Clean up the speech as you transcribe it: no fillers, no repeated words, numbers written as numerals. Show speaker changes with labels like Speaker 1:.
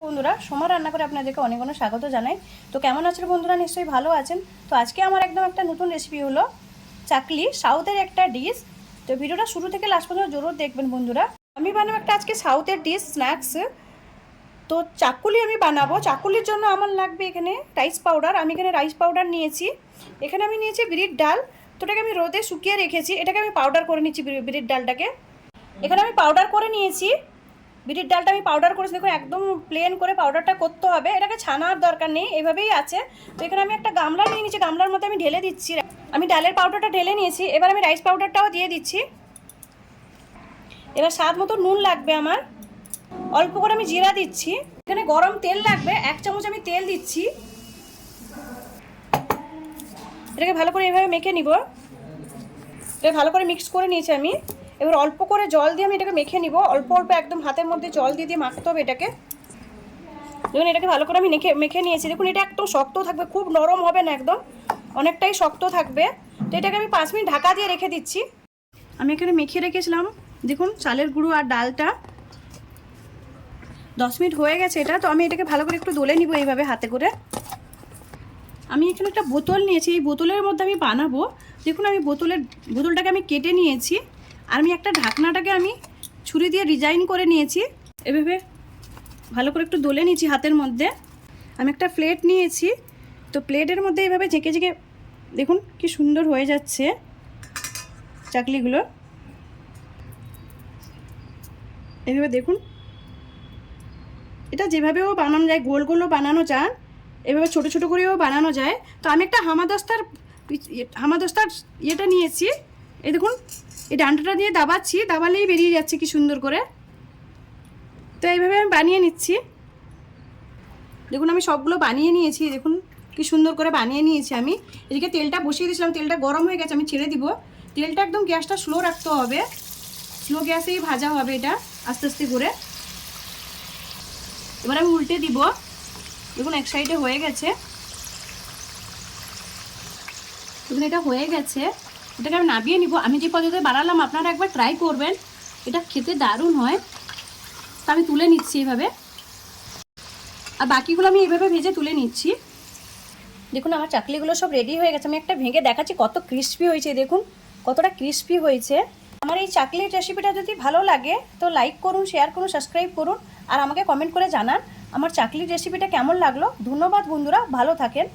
Speaker 1: বন্ধুরা সোমা রান্না করে আপনাদেরকে অনেক অনেক স্বাগত জানাই। তো কেমন আছেন বন্ধুরা? নিশ্চয়ই ভালো আছেন। তো আজকে আমার একদম একটা নতুন রেসিপি হলো চাকলি, সাউথের একটা ডিশ। তো ভিডিওটা শুরু থেকে লাস্ট পর্যন্ত জরুর দেখবেন বন্ধুরা। আমি বানাবো একটা আজকে সাউথের ডিশ স্ন্যাক্স। তো চাকুলি আমি বানাবো। চাকুলির জন্য আমার লাগবে এখানে রাইস পাউডার। আমি এখানে রাইস পাউডার নিয়েছি। এখানে আমি নিয়েছি বিরির ডাল। তো এটাকে আমি রোদে শুকিয়ে রেখেছি। এটাকে আমি পাউডার করে নিচ্ছি বিরির ডালটাকে। এখানে আমি পাউডার করে নিয়েছি। বিরির ডালটা আমি পাউডার করেছি, দেখুন একদম প্লেন করে পাউডারটা করতে হবে। এটাকে ছানার দরকার নেই, এভাবেই আছে। তো এখানে আমি একটা গামলা নিয়ে নিচ্ছি, গামলার মধ্যে আমি ঢেলে দিচ্ছি। আমি ডালের পাউডারটা ঢেলে নিয়েছি, এবার আমি রাইস পাউডারটাও দিয়ে দিচ্ছি। এবার স্বাদ মতো নুন লাগবে আমার, অল্প করে আমি জিরা দিচ্ছি। এখানে গরম তেল লাগবে, 1 চামচ আমি তেল দিচ্ছি। এটাকে ভালো করে এভাবে মেখে নিব। এটা ভালো করে মিক্স করে নিয়েছি আমি। এবার অল্প করে জল দিয়ে আমি এটাকে মেখে নিব। অল্প অল্প একদম হাতের মধ্যে জল দিয়ে দিয়ে মাখতে হবে এটাকে। দেখুন এটাকে ভালো করে আমি মেখে নিয়েছি। দেখুন এটা একদম শক্ত থাকবে, খুব নরম হবে না, একদম অনেকটাই শক্ত থাকবে। তো এটাকে আমি 5 মিনিট ঢাকা দিয়ে রেখে দিচ্ছি। আমি এখানে মেখে রেখেছিলাম, দেখুন চালের গুঁড়ো আর ডালটা। 10 মিনিট হয়ে গেছে এটা। তো আমি এটাকে ভালো করে একটু দলে নিব এইভাবে হাতে করে। আমি এখানে একটা বোতল নিয়েছি, এই বোতলের মধ্যে আমি বানাবো। দেখুন আমি বোতলটাকে আমি কেটে নিয়েছি। আর আমি একটা ঢাকনাটাকে আমি ছুরি দিয়ে ডিজাইন করে নিয়েছি। এভাবে ভালো করে একটু দলে নিয়েছি হাতের মধ্যে। আমি একটা প্লেট নিয়েছি। তো প্লেটের মধ্যে এইভাবে ঝেঁকে ঝেঁকে দেখুন কি সুন্দর হয়ে যাচ্ছে চাকলিগুলো। এভাবে দেখুন, এটা যেভাবেও বানানো যায়, গোল গোলও বানানো যায়, এভাবে ছোট ছোট করেও বানানো যায়। তো আমি একটা হামাদস্তার ইয়েটা নিয়েছি। এই দেখুন এই ডান্ডাটা দিয়ে দাবাচ্ছি, দাবালেই বেরিয়ে যাচ্ছে কি সুন্দর করে। তো এইভাবে আমি বানিয়ে নিচ্ছি। দেখুন আমি সবগুলো বানিয়ে নিয়েছি, দেখুন কি সুন্দর করে বানিয়ে নিয়েছি আমি। এদিকে তেলটা বসিয়ে দিয়েছিলাম, তেলটা গরম হয়ে গেছে, আমি ছেড়ে দিব। তেলটা একদম গ্যাসটা স্লো রাখতে হবে, স্লো গ্যাসেই ভাজা হবে এটা আস্তে আস্তে করে। এবার আমি উল্টে দিব। দেখুন এক সাইডে হয়ে গেছে, দেখুন এটা হয়ে গেছে। এটাকে আমি নামিয়ে নিব। আমি যে পদ্ধতিতে বানালাম আপনারা একবার ট্রাই করবেন, এটা খেতে দারুণ হয়। তো আমি তুলে নিচ্ছি এইভাবে, আর বাকিগুলো আমি এইভাবে ভেজে তুলে নিচ্ছি। দেখুন আমার চাকলিগুলো সব রেডি হয়ে গেছে। আমি একটা ভেঙে দেখাচ্ছি কত ক্রিস্পি হয়েছে, দেখুন কতটা ক্রিস্পি হয়েছে। আমার এই চাকলির রেসিপিটা যদি ভালো লাগে তো লাইক করুন, শেয়ার করুন, সাবস্ক্রাইব করুন, আর আমাকে কমেন্ট করে জানান আমার চাকলির রেসিপিটা কেমন লাগলো। ধন্যবাদ বন্ধুরা, ভালো থাকেন।